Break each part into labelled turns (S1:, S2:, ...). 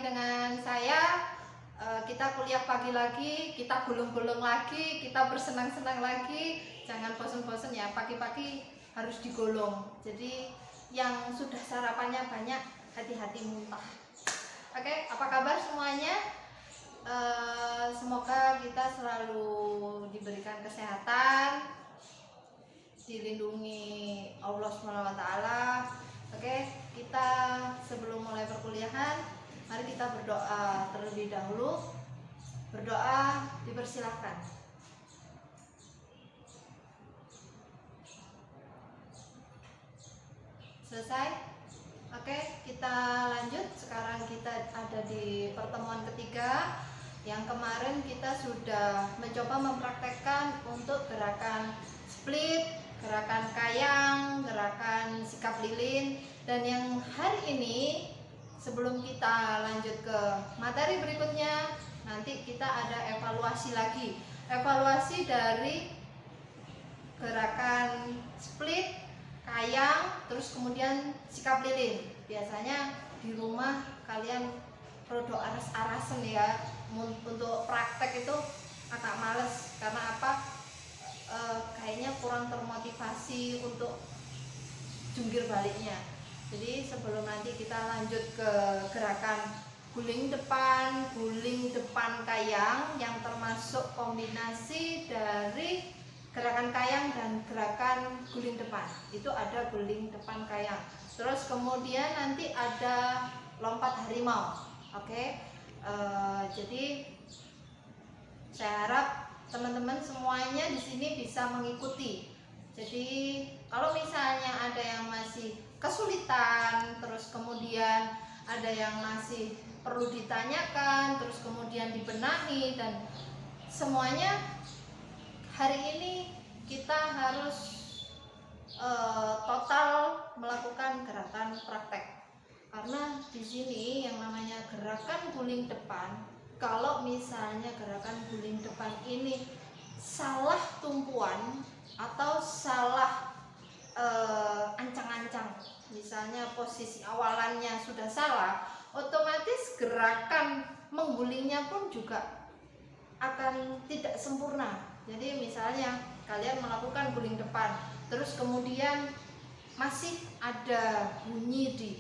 S1: dengan saya. Kita kuliah pagi lagi, kita gulung-gulung lagi, kita bersenang-senang lagi. Jangan bosen-bosen ya, pagi-pagi harus digulung. Jadi yang sudah sarapannya banyak, hati-hati muntah. Oke, apa kabar semuanya? Semoga kita selalu diberikan kesehatan, dilindungi Allah SWT. Oke, kita sebelum mulai perkuliahan, mari kita berdoa terlebih dahulu. Berdoa dipersilahkan. Selesai? Oke, kita lanjut. Sekarang kita ada di pertemuan ketiga. Yang kemarin kita sudah mencoba mempraktekkan untuk gerakan split, gerakan kayang, gerakan sikap lilin. Dan yang hari ini, sebelum kita lanjut ke materi berikutnya, nanti kita ada evaluasi lagi. Evaluasi dari gerakan split, kayang, terus kemudian sikap lilin. Biasanya di rumah kalian rodo aras-arasen ya, untuk praktek itu agak males. Karena apa? Kayaknya kurang termotivasi untuk jungkir baliknya. Jadi sebelum nanti kita lanjut ke gerakan guling depan kayang, yang termasuk kombinasi dari gerakan kayang dan gerakan guling depan. Itu ada guling depan kayang. Terus kemudian nanti ada lompat harimau. Oke. Jadi saya harap teman-teman semuanya di sini bisa mengikuti. Jadi kalau misalnya ada yang masih kesulitan, terus kemudian ada yang masih perlu ditanyakan, terus kemudian dibenahi, dan semuanya hari ini kita harus total melakukan gerakan praktek. Karena di sini yang namanya gerakan guling depan, kalau misalnya gerakan guling depan ini salah tumpuan atau salah ancang-ancang, misalnya posisi awalannya sudah salah, otomatis gerakan menggulingnya pun juga akan tidak sempurna. Jadi misalnya kalian melakukan guling depan, terus kemudian masih ada bunyi di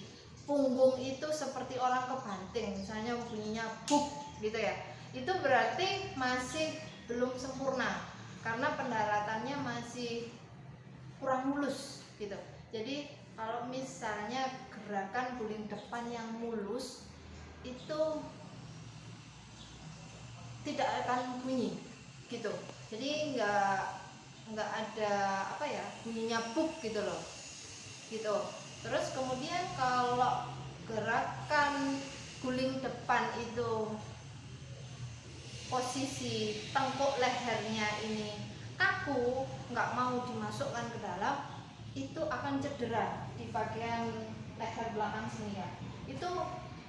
S1: punggung itu seperti orang kebanting, misalnya bunyinya buk gitu ya, itu berarti masih belum sempurna karena pendaratannya masih kurang mulus gitu. Jadi kalau misalnya gerakan guling depan yang mulus itu tidak akan bunyi gitu. Jadi nggak ada apa ya, bunyinya buk gitu loh gitu. Terus kemudian kalau gerakan guling depan itu posisi tengkuk lehernya ini kaku, nggak mau dimasukkan ke dalam, itu akan cedera di bagian leher belakang sini ya. Itu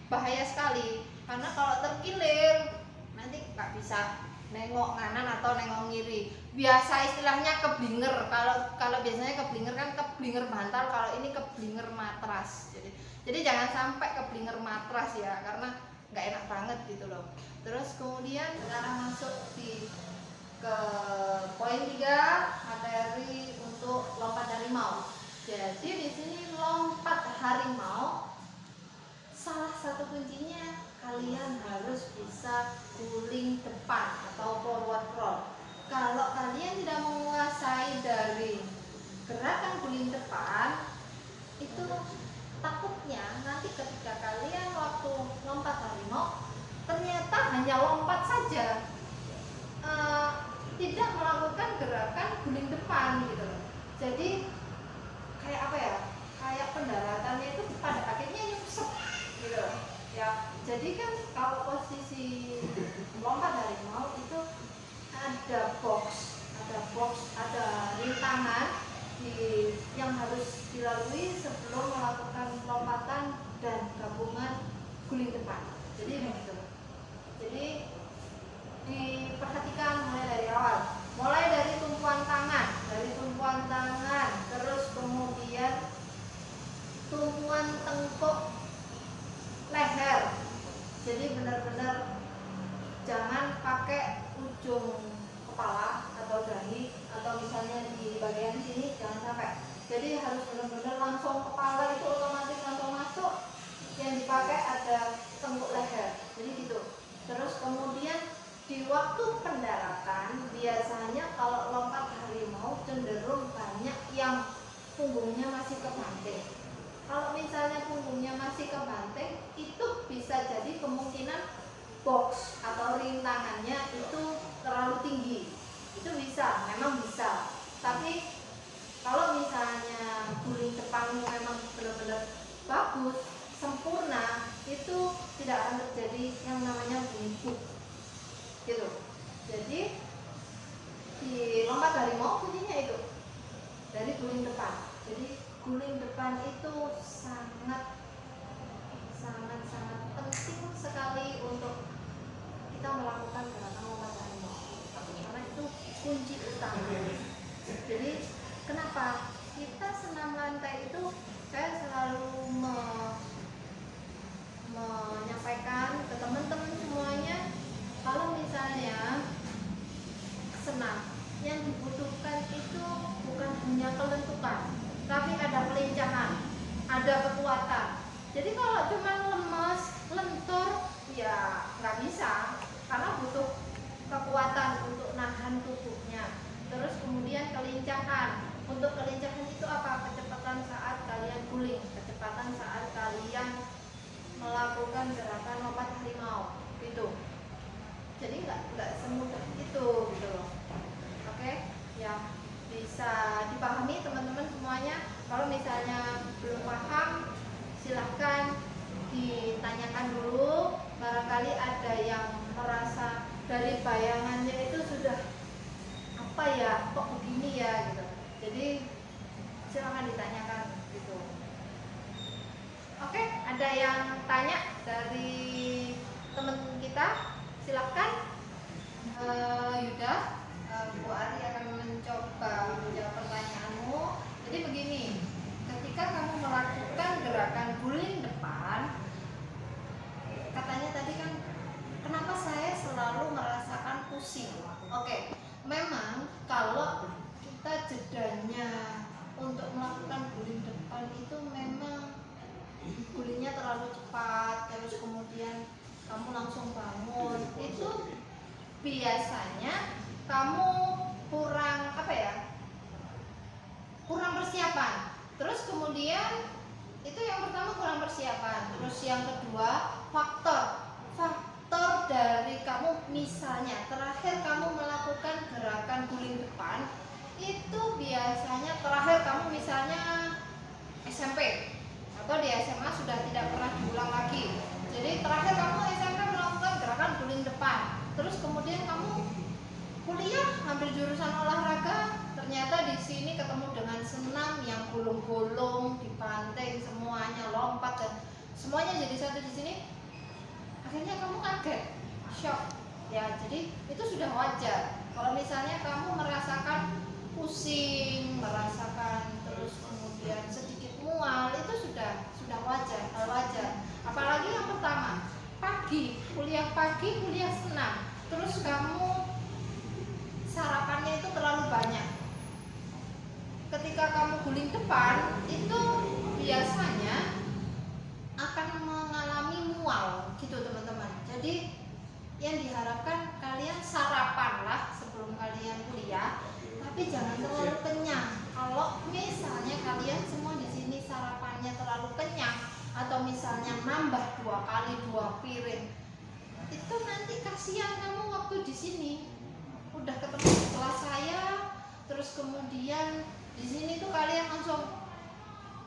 S1: bahaya sekali karena kalau terkilir nanti nggak bisa nengok kanan atau nengok kiri. Biasa istilahnya keblinger. Kalau biasanya keblinger kan keblinger bantal, kalau ini keblinger matras. Jadi jangan sampai keblinger matras ya, karena nggak enak banget gitu loh. Terus kemudian sekarang masuk ke poin 3, materi untuk lompat harimau. Jadi di sini lompat harimau, salah satu kuncinya kalian harus bisa guling depan atau forward roll. Kalau kalian tidak menguasai dari gerakan guling depan, itu takutnya nanti ketika kalian waktu lompat harimau ternyata hanya lompat saja, tidak melakukan gerakan guling depan gitu. Jadi kayak apa ya, kayak pendaratannya itu pada akhirnya nyungsep gitu ya. Jadi kan kalau posisi lompat harimau itu ada box, ada rintangan yang harus dilalui sebelum melakukan lompatan dan gabungan guling depan. Jadi begitu. Jadi diperhatikan mulai dari awal, mulai dari tumpuan tangan, terus kemudian tumpuan tengkuk leher, Jadi benar-benar jangan pakai ujung kepala atau dahi atau misalnya di bagian sini, jangan sampai. Jadi harus benar-benar langsung kepala itu otomatis langsung masuk. Yang dipakai ada tengkuk leher, jadi gitu. Terus kemudian di waktu pendaratan biasanya kalau lompat harimau cenderung banyak yang punggungnya masih kebanting. Kalau misalnya punggungnya masih kebanting, itu bisa jadi kemungkinan box atau rintangannya itu terlalu tinggi. Itu bisa, memang bisa. Tapi kalau misalnya guling depanmu memang benar-benar bagus, sempurna, itu tidak akan terjadi yang namanya guling book. Gitu. Jadi di lompat harimau kuncinya itu dari guling depan. Jadi guling depan itu sangat penting sekali untuk kita melakukan gerakan lompat harimau, karena itu kunci utama. Jadi kenapa kita senam lantai itu, saya selalu menyampaikan ke teman-teman semuanya, kalau misalnya senam yang dibutuhkan itu bukan hanya kelentukan, tapi ada kelincahan, ada kekuatan. Jadi kalau cuma lemes, lentur, ya nggak bisa, karena butuh kekuatan untuk nahan tubuhnya. Terus kemudian kelincahan. Untuk kelincahan itu apa? Kecepatan saat kalian guling, kecepatan saat kalian melakukan gerakan lompat harimau itu. Jadi nggak semudah itu gitu loh. Oke, ya bisa dipahami teman-teman semuanya. Kalau misalnya belum paham, silahkan ditanyakan dulu. Barangkali ada yang merasa dari bayangannya itu sudah apa ya, kok begini ya gitu. Jadi silahkan ditanyakan gitu. Oke, ada yang tanya dari teman kita? Silahkan. Yuda, Bu Ari akan mencoba menjawab pertanyaanmu. Jadi begini, ketika kamu melakukan gerakan guling depan, katanya tadi kan, kenapa saya selalu merasakan pusing? Oke, memang kalau kita jedanya untuk melakukan guling depan itu memang gulingnya terlalu cepat, terus kemudian kamu langsung bangun, itu biasanya kamu kurang kurang persiapan. Terus kemudian itu yang pertama, kurang persiapan. Terus yang kedua, faktor dari kamu, misalnya terakhir kamu melakukan gerakan guling depan itu biasanya terakhir kamu misalnya SMP atau di SMA sudah tidak pernah diulang lagi. Jadi terakhir kamu SMP melakukan gerakan guling depan, terus kemudian kamu kuliah ambil jurusan olahraga, ternyata di sini ketemu dengan senam yang gulung-gulung, dibanting semuanya, lompat dan semuanya jadi satu di sini. Akhirnya kamu kaget, shock. Ya, jadi itu sudah wajar. Kalau misalnya kamu merasakan pusing, merasakan terus kemudian sedikit mual, itu sudah wajar, hal wajar. Apalagi yang pertama, kuliah pagi, kuliah senam, terus kamu sarapannya itu terlalu banyak. Ketika kamu guling depan, itu biasanya akan mengalami mual gitu teman-teman. Jadi yang diharapkan kalian sarapan lah sebelum kalian kuliah, tapi jangan terlalu kenyang. Kalau misalnya kalian semua di sini sarapannya terlalu kenyang, atau misalnya nambah 2 kali 2 piring, itu nanti kasihan kamu waktu di sini. Udah ketemu kelas saya, terus kemudian di sini tuh kalian langsung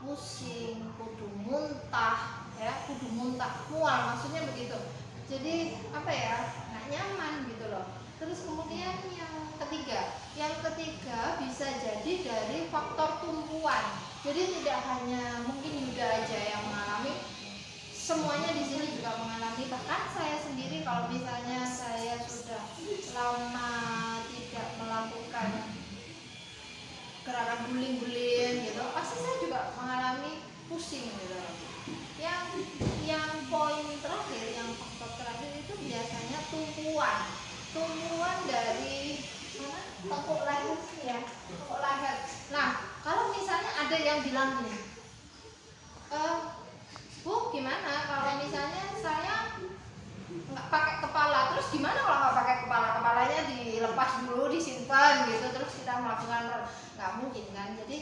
S1: pusing, kudu muntah, mual, maksudnya begitu. Jadi nggak nyaman gitu loh. Terus kemudian yang ketiga bisa jadi dari faktor tumpuan. Jadi tidak hanya mungkin Yuda aja yang mengalami, semuanya di sini juga mengalami. Bahkan saya sendiri, kalau misalnya saya sudah lama tidak melakukan gerakan guling-guling gitu, pasti saya juga mengalami pusing gitu. Yang poin terakhir, yang faktor tumpuan dari mana? Tengkuk leher sini ya, tengkuk leher. Nah, kalau misalnya ada yang bilang gini, Bu, gimana kalau misalnya saya nggak pakai kepala, terus gimana kalau nggak pakai kepala? Kepalanya dilepas dulu, disimpan gitu, terus kita melakukan, nggak mungkin kan? Jadi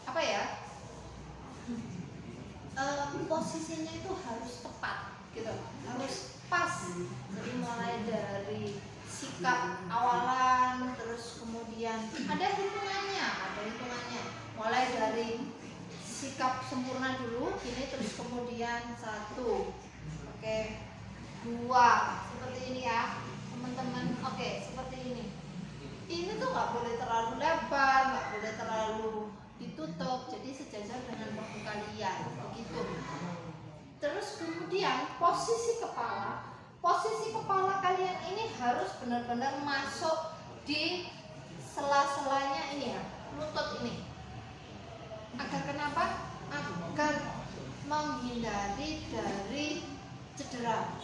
S1: apa ya? Posisinya itu harus tepat gitu, harus pas. Jadi mulai dari sikap awalan, terus kemudian ada hitungannya, mulai dari sikap sempurna dulu, ini terus kemudian 1, oke, 2, seperti ini ya teman-teman. Oke, seperti ini. Ini tuh nggak boleh terlalu lebar, nggak boleh terlalu ditutup, jadi sejajar dengan bahu kalian, begitu. Terus kemudian posisi kepala kalian ini harus benar-benar masuk di sela-selanya ini ya, lutut ini. Agar kenapa? Agar menghindari dari cedera,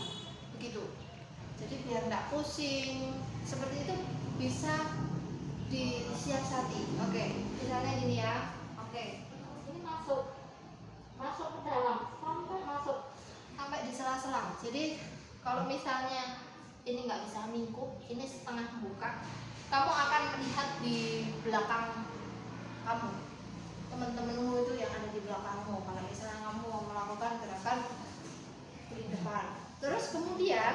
S1: begitu. Jadi biar nggak pusing, seperti itu bisa disiasati. Oke, misalnya gini ya. Oke, ini masuk ke dalam sampai di sela-sela. Jadi kalau misalnya ini nggak bisa mingkup, ini setengah buka, kamu akan melihat di belakang kamu, teman-temanmu itu yang ada di belakangmu. Kalau misalnya kamu mau melakukan gerakan di depan. Terus kemudian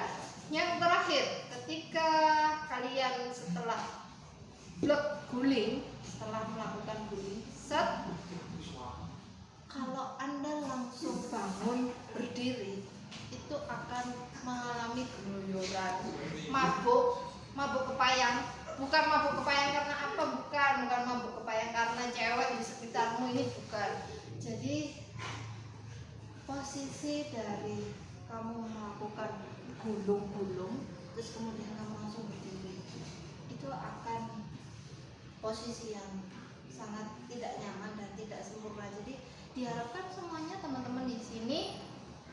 S1: yang terakhir, ketika kalian setelah guling, setelah melakukan guling, set, kalau Anda langsung bangun berdiri, itu akan mengalami geluyuran, mabuk kepayang. Bukan mabuk kepayang karena apa? Bukan mabuk kepayang karena cewek di sekitarmu, ini bukan. Jadi posisi dari kamu melakukan gulung-gulung, terus kemudian kamu langsung berdiri, itu akan posisi yang sangat tidak nyaman dan tidak sempurna. Jadi diharapkan semuanya teman-teman di sini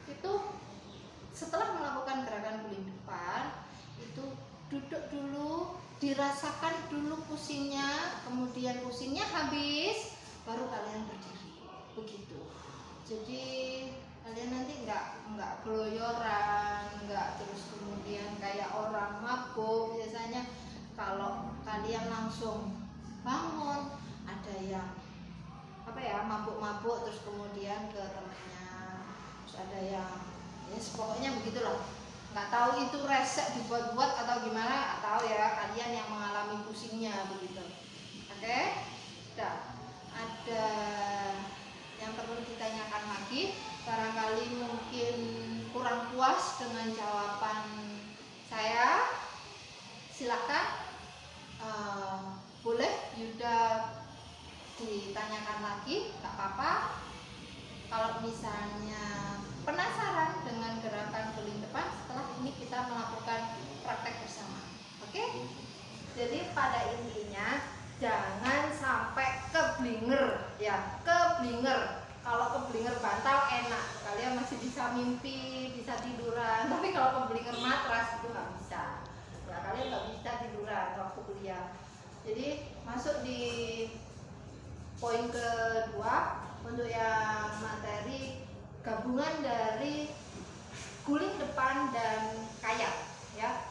S1: itu setelah melakukan gerakan guling depan itu duduk dulu, dirasakan dulu pusingnya, kemudian pusingnya habis, baru kalian berdiri, begitu. Jadi kalian nanti nggak keloyoran, nggak terus kemudian kayak orang mabuk. Biasanya kalau kalian langsung bangun, ada yang mabuk-mabuk terus kemudian ke temannya, terus ada yang pokoknya begitulah. Nggak tahu itu resek dibuat-buat atau gimana, nggak tahu ya, kalian yang mengalami pusingnya begitu. Oke, ada yang perlu ditanyakan lagi? Barangkali mungkin kurang puas dengan jawaban saya, silakan boleh Yuda ditanyakan lagi, nggak apa-apa. Kalau misalnya penasaran dengan gerakan guling depan, setelah ini kita melakukan praktek bersama. Oke? Jadi pada intinya jangan sampai keblinger ya, keblinger. Kalau keblinger bantal enak, kalian masih bisa mimpi, bisa tiduran. Tapi kalau keblinger matras itu nggak bisa. Ya, kalian nggak bisa tiduran waktu kuliah. Jadi masuk di poin kedua untuk yang materi gabungan dari guling depan dan kayak ya.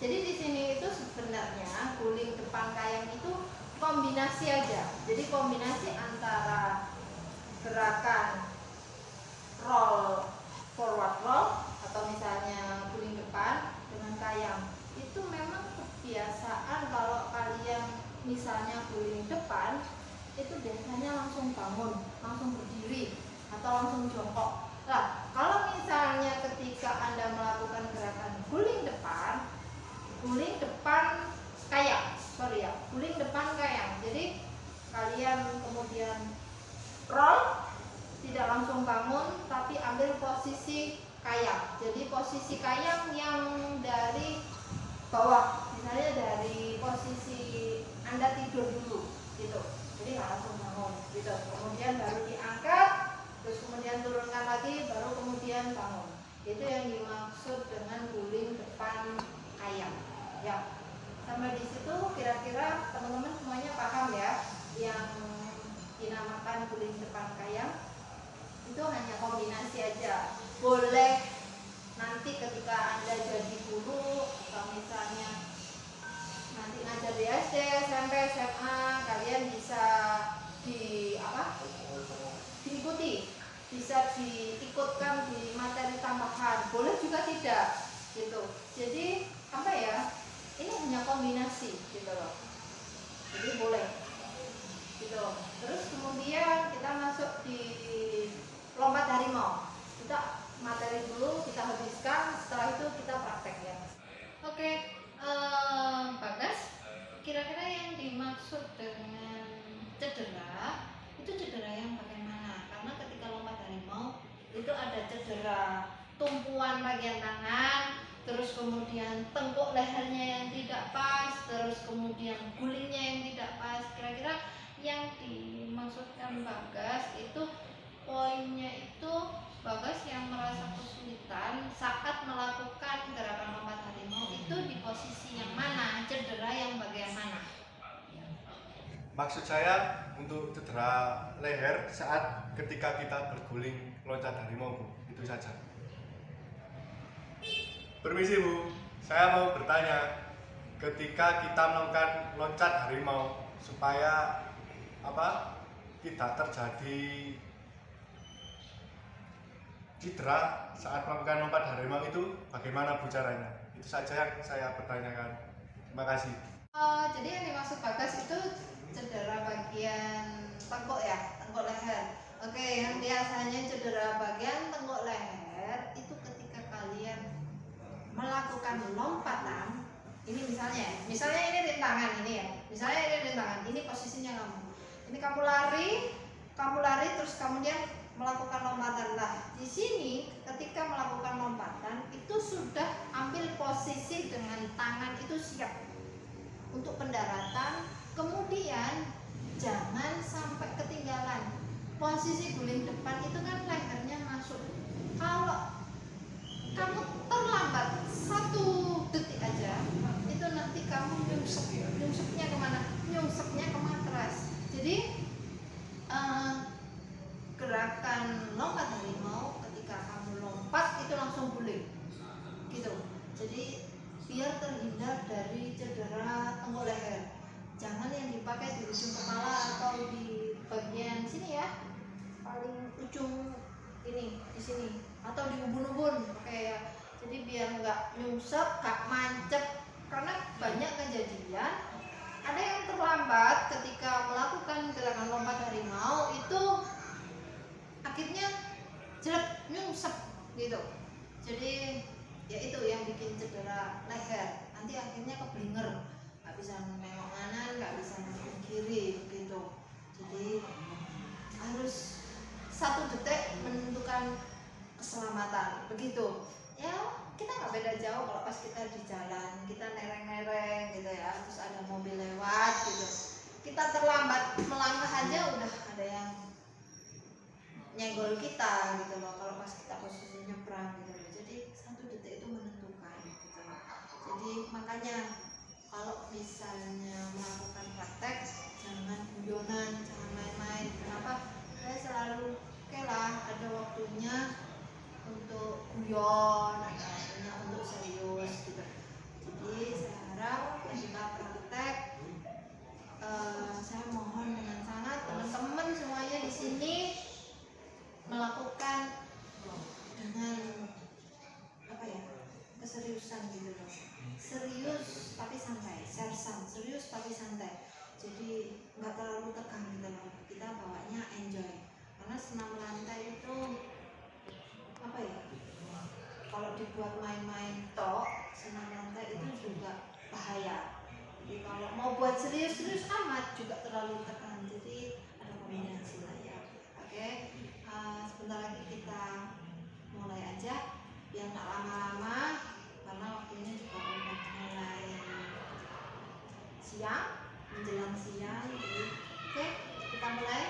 S1: Jadi di sini itu sebenarnya guling depan kayak itu kombinasi aja. Jadi kombinasi antara gerakan roll, forward roll, atau misalnya guling depan dengan kayang. Itu memang kebiasaan kalau kalian misalnya guling depan itu biasanya langsung bangun, langsung berdiri, atau langsung jongkok. Nah, kalau misalnya ketika Anda melakukan gerakan guling depan guling depan kayang. Jadi kalian kemudian roll, tidak langsung bangun, tapi ambil posisi kayang. Jadi posisi kayang yang dari bawah, misalnya dari posisi Anda tidur dulu, gitu. Jadi nggak langsung bangun, gitu. Kemudian baru diangkat, terus kemudian turunkan lagi, baru kemudian bangun. Itu yang dimaksud dengan guling depan kayang. Ya, sampai di situ kira-kira teman-teman semuanya paham ya. Yang dinamakan guling depan kayang itu hanya kombinasi aja. Boleh nanti ketika Anda jadi guru atau misalnya nanti ngajar di SD, SMP, SMA, kalian bisa diikuti, bisa diikutkan di materi tambahan, boleh juga tidak gitu. Jadi apa ya, ini hanya kombinasi gitu loh, jadi boleh gitu. Terus kemudian kita masuk di lompat harimau. Kita materi dulu kita habiskan, setelah itu kita praktek ya. Oke, Bagas, kira-kira yang dimaksud dengan cedera itu cedera yang bagaimana? Karena ketika lompat harimau itu ada cedera tumpuan bagian tangan, terus kemudian tengkuk lehernya yang tidak pas, terus kemudian gulingnya yang tidak pas. Kira-kira yang dimaksudkan Bagas itu poinnya itu Bagas yang merasa kesulitan saat melakukan gerakan lompat harimau itu di posisi yang mana, cedera yang bagian mana?
S2: Maksud saya untuk cedera leher saat ketika kita berguling loncat harimau, Bu. Itu saja. Permisi, Bu. Saya mau bertanya, ketika kita melakukan loncat harimau supaya tidak terjadi cedera saat melakukan lompat harimau itu bagaimana Bu caranya? Itu saja yang saya pertanyakan. Terima kasih.
S1: Jadi yang dimaksud Bagas itu cedera bagian tengkuk ya, tengkuk leher. Oke, yang biasanya cedera bagian tengkuk leher itu ketika kalian melakukan lompatan. Ini misalnya ini rintangan ini ya. Misalnya ini rintangan, ini posisinya kamu. Ini kamu lari terus kemudian melakukan lompatan. Nah, di sini ketika melakukan lompatan itu sudah ambil posisi dengan tangan itu siap untuk pendaratan, kemudian jangan sampai ketinggalan. Posisi guling depan itu kan lehernya masuk. Kalau kamu terlambat 1 detik aja, itu nanti kamu nyungsepnya kemana? Nyungsepnya ke matras. Jadi gerakan lompat harimau ketika kamu lompat itu langsung guling gitu. Jadi biar terhindar dari cedera tengkuk leher, jangan yang dipakai di ujung kepala atau di bagian sini ya, paling ujung ini di sini atau di ubun-ubun. Oke ya, jadi biar nggak nyungsep, nggak mancep. Karena banyak kejadian ada yang terlambat ketika melakukan gerakan lompat harimau itu akhirnya jelek, nyungsep gitu. Jadi ya itu yang bikin cedera leher, nanti akhirnya keblinger, nggak bisa nengok kanan, nggak bisa nengok kiri gitu. Jadi harus 1 detik menentukan keselamatan begitu ya. Kita nggak beda jauh kalau pas kita di jalan, kita nereng-nereng gitu ya, terus ada mobil lewat gitu, kita terlambat melangkah aja udah ada yang nyenggol kita gitu loh, kalau pas kita posisi nyebrang gitu loh. Jadi 1 detik itu menentukan gitu loh. Jadi makanya kalau misalnya melakukan praktek jangan guyonan, jangan main-main. Kenapa? Saya selalu oke lah, ada waktunya untuk guyon, ada waktunya untuk serius gitu. Jadi saya harap ketika praktek saya mohon dengan sangat teman-teman semuanya di sini melakukan dengan keseriusan gitu loh. Serius tapi santai, sersan, serius tapi santai. Jadi nggak terlalu tegang gitu loh. Kita bawanya enjoy. Karena senam lantai itu kalau dibuat main-main tok, senam lantai itu juga bahaya. Jadi kalau mau buat serius-serius amat juga terlalu tegang. Jadi ada kombinasi lah ya. Oke. Sebentar lagi kita mulai aja biar nggak lama-lama karena waktunya juga udah mulai siang, menjelang siang. Jadi oke, kita mulai.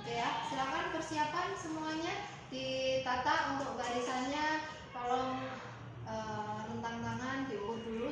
S1: Oke ya, silakan persiapan semuanya, ditata untuk barisannya, tolong rentang tangan diukur dulu.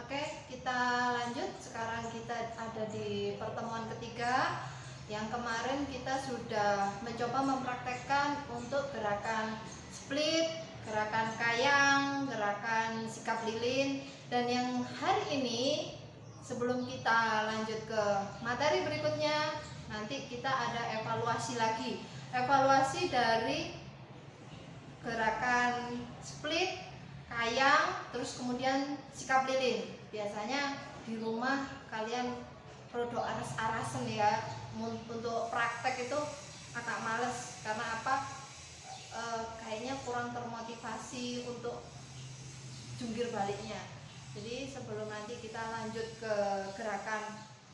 S1: Oke, kita lanjut. Sekarang kita ada di pertemuan ketiga. Yang kemarin kita sudah mencoba mempraktekkan untuk gerakan split, gerakan kayang, gerakan sikap lilin. Dan yang hari ini, sebelum kita lanjut ke materi berikutnya, nanti kita ada evaluasi lagi. Evaluasi dari gerakan split, kayang, terus kemudian sikap lilin. Biasanya di rumah kalian produk aras-arasan ya, untuk praktek itu agak males karena apa? Kayaknya kurang termotivasi untuk jungkir baliknya. Jadi sebelum nanti kita lanjut ke gerakan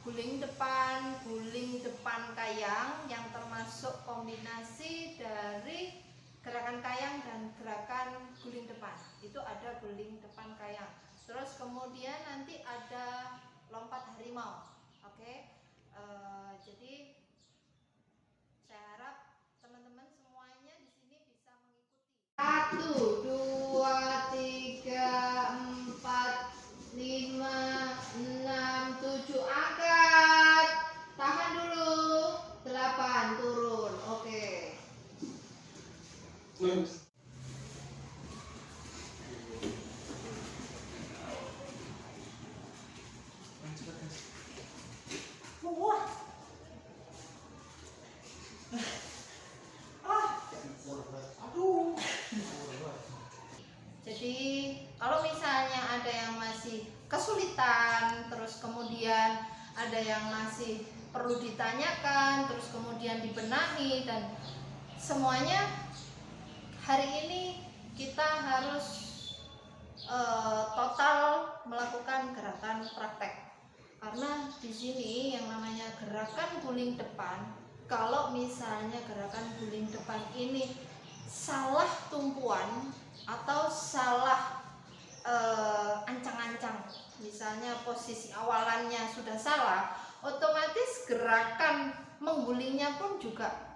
S1: guling depan kayang yang termasuk kombinasi dari gerakan kayang dan gerakan guling depan, itu ada guling depan kayang. Terus kemudian nanti ada lompat harimau. Oke, jadi saya harap teman-teman semuanya di sini bisa mengikuti. 1, 2, 3, 4, 5, 6, 7, angkat. Tahan dulu. 8, turun. Oke. Jadi kalau misalnya ada yang masih kesulitan, terus kemudian ada yang masih perlu ditanyakan, terus kemudian dibenahi, dan semuanya hari ini kita harus total melakukan gerakan praktek. Karena di sini yang namanya gerakan guling depan, kalau misalnya gerakan guling depan ini salah tumpuan atau salah ancang-ancang, misalnya posisi awalannya sudah salah, otomatis gerakan menggulingnya pun juga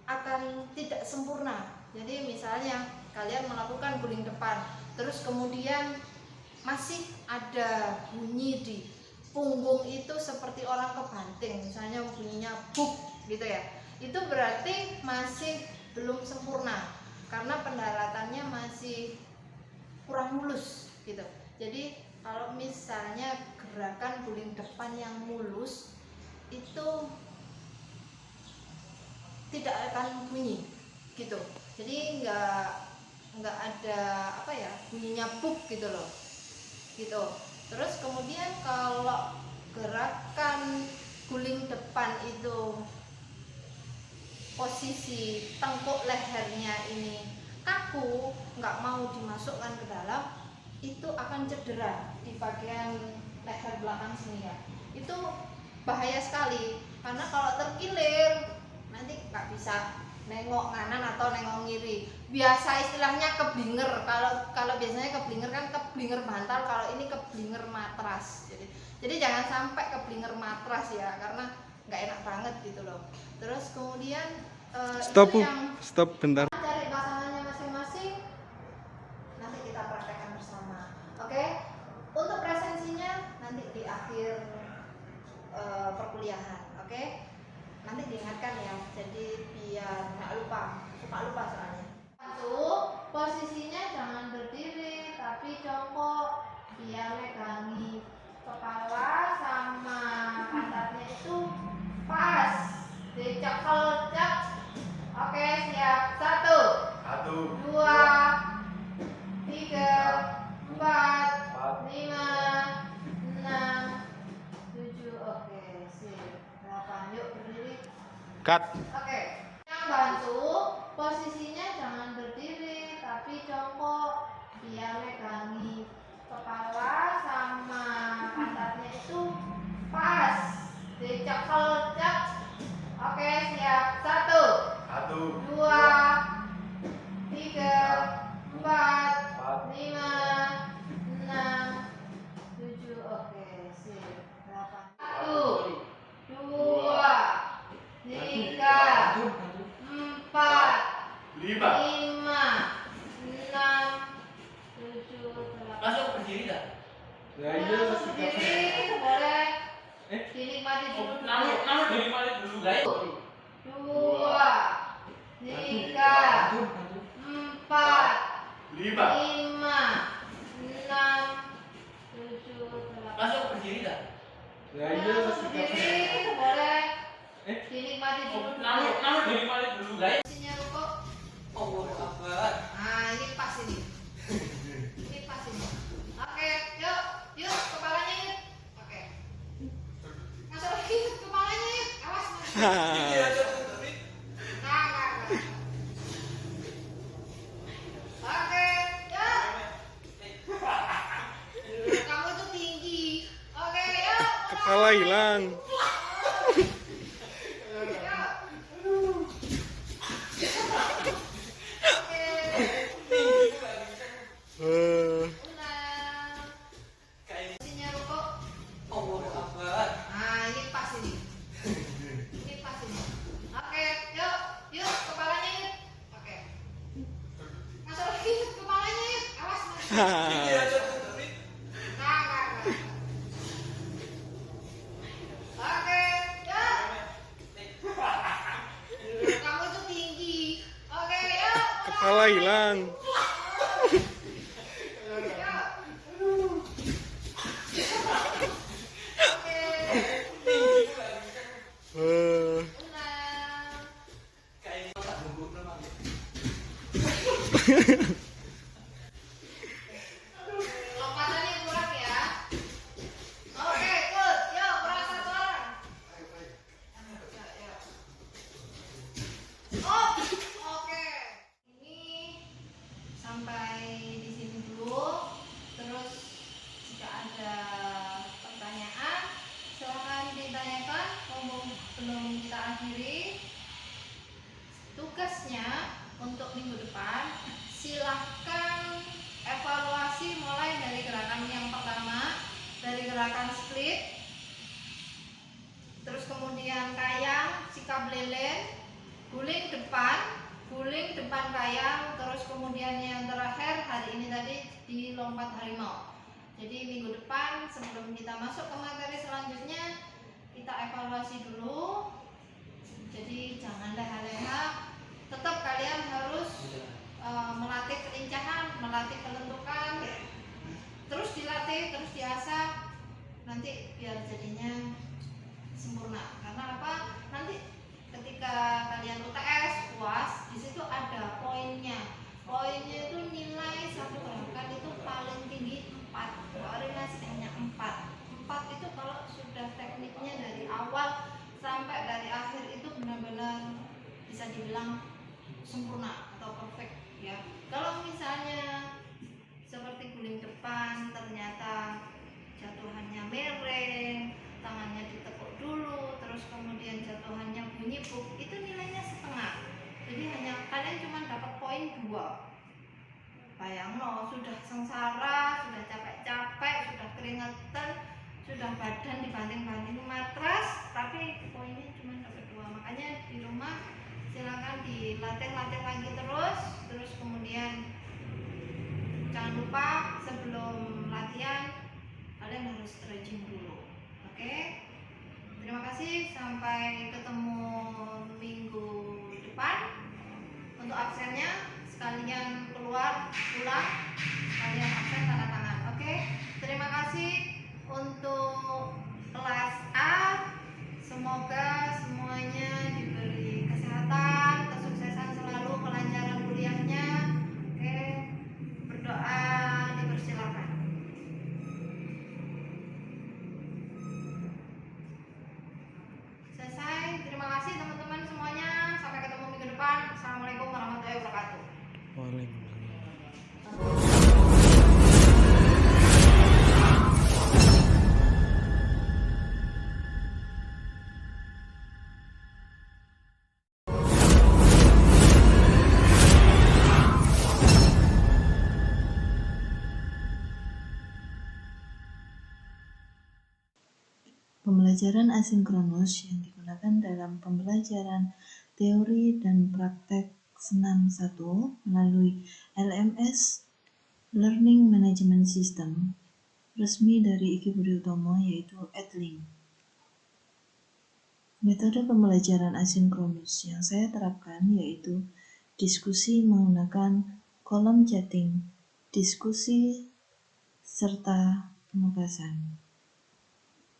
S1: akan tidak sempurna. Jadi misalnya kalian melakukan guling depan, terus kemudian masih ada bunyi di punggung itu seperti orang kebanting, misalnya bunyinya buk gitu ya, itu berarti masih belum sempurna karena pendaratannya masih kurang mulus gitu. Jadi kalau misalnya gerakan guling depan yang mulus itu tidak akan bunyi gitu. Jadi nggak ada apa ya, bunyinya buk gitu loh gitu. Terus kemudian kalau gerakan guling depan itu posisi tengkuk lehernya ini kaku, nggak mau dimasukkan ke dalam, itu akan cedera di bagian leher belakang sini ya. Itu bahaya sekali karena kalau terkilir nanti nggak bisa nengok kanan atau nengok kiri. Biasa istilahnya keblinger. Kalau biasanya keblinger kan keblinger bantal, kalau ini keblinger matras. Jadi jangan sampai keblinger matras ya, karena nggak enak banget gitu loh. Terus kemudian
S2: Stop bentar.
S1: cari pasangannya masing-masing, nanti kita praktekkan bersama. Oke, untuk presensinya nanti di akhir perkuliahan. Oke, nanti diingatkan ya, jadi biar nggak lupa, suka lupa soalnya. Satu, posisinya jangan berdiri tapi jongkok, biar megangi kepala sama pantatnya itu pas, dicekal-cek. Oke, siap. 1, 2, 3, 4, 5, 6, 7. Oke, sip. 8. Yuk berdiri.
S2: Cut.
S1: Oke. Yang bantu posisinya jangan berdiri tapi jongkok, biar megangi kepala sama pantatnya itu pas, dicekal-cek. Oke, siap. 1, 2, 3, 4, 5, 6, 7. Oke, sip. 8. 1, 2, 3, 4, 5, 6, 7, 8.
S3: Langsung berdiri dah.
S4: Ya iya.
S1: mati dulu.
S4: Nama dari mati dulu.
S1: Dua, tiga, empat,
S2: Lima.
S1: lima, enam, tujuh, delapan.
S3: Masuk berdiri tak?
S2: Ya
S1: Langsung berdiri, boleh. Dinikmati dulu.
S4: Nama dari mati dulu.
S1: Isinya rokok.
S3: Allahu Akbar.
S1: Nah, ini pas ini. Ini pas ini. Oke, yuk, kepalanya yuk. Oke. Masuk lagi kepalanya yuk. Awas mas. Nah. Oke, yuk. Kamu tuh tinggi. Oke, yuk.
S5: Kepala hilang.
S1: Isinya rokok.
S3: Allahu Akbar.
S1: Nah, ini pas ini. Ini pas ini. Oke, yuk, kepalanya yuk. Oke. Masuk lagi kepalanya yuk. Awas mas. Nah. Oke, yuk. Kamu tuh tinggi. Oke, yuk.
S5: Kepala hilang.
S1: Lompatannya kurang ya. Oke, good. Yuk, berasa satu orang. Oh, oke. Ini sampai di sini dulu. Terus jika ada pertanyaan, silakan ditanyakan. Mumpung belum kita akhiri. Tugasnya untuk minggu depan, silahkan evaluasi mulai dari gerakan yang pertama, dari gerakan split, terus kemudian kayang, sikap lelen, guling depan kayang, terus kemudian yang terakhir hari ini tadi di lompat harimau. Jadi minggu depan sebelum kita masuk ke materi selanjutnya, kita evaluasi dulu. Jadi jangan leha-leha, tetap kalian harus melatih kelincahan, melatih kelentukan, terus dilatih, terus diasah, nanti biar jadinya sempurna. Karena apa? Nanti ketika kalian UTS, UAS, di situ ada poinnya. Poinnya itu nilai satu gerakan itu paling tinggi 4, koordinasi hanya 4. 4 itu kalau sudah tekniknya dari awal sampai dari akhir itu benar-benar bisa dibilang sempurna atau perfect ya. Kalau misalnya seperti guling depan ternyata jatuhannya miring, tangannya ditekuk dulu, terus kemudian jatuhannya bunyi buk, itu nilainya setengah. Jadi hanya kalian cuma dapat poin 2. Bayang loh, sudah sengsara, sudah capek-capek, sudah keringetan, sudah badan dibanting-banting matras, tapi poinnya cuma dapat 2. Makanya di rumah silakan dilatih lagi terus kemudian jangan lupa sebelum latihan kalian harus stretching dulu. Oke? Terima kasih, sampai ketemu minggu depan. Untuk absennya sekalian pulang, sekalian absen tanda tangan. Oke? Terima kasih untuk kelas A. Semoga semuanya diberi kesehatan, kesuksesan selalu, kelancaran kuliahnya. Oke, berdoa dipersilakan. Selesai. Terima kasih teman-teman semuanya. Sampai ketemu minggu depan. Assalamualaikum warahmatullahi wabarakatuh.
S6: Pembelajaran asinkronus yang digunakan dalam pembelajaran teori dan praktek senam 1 melalui LMS Learning Management System resmi dari Iki Budi Utomo, yaitu Edlink. Metode pembelajaran asinkronus yang saya terapkan yaitu diskusi menggunakan kolom chatting, diskusi, serta penugasan.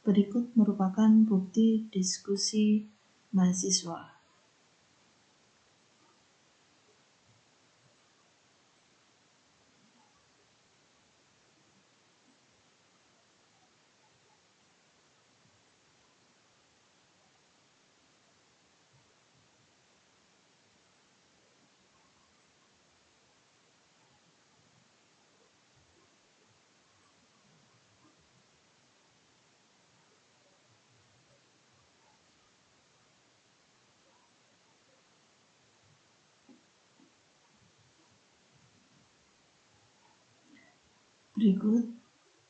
S6: Berikut merupakan bukti diskusi mahasiswa. Berikut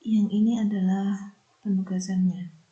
S6: yang ini adalah penugasannya.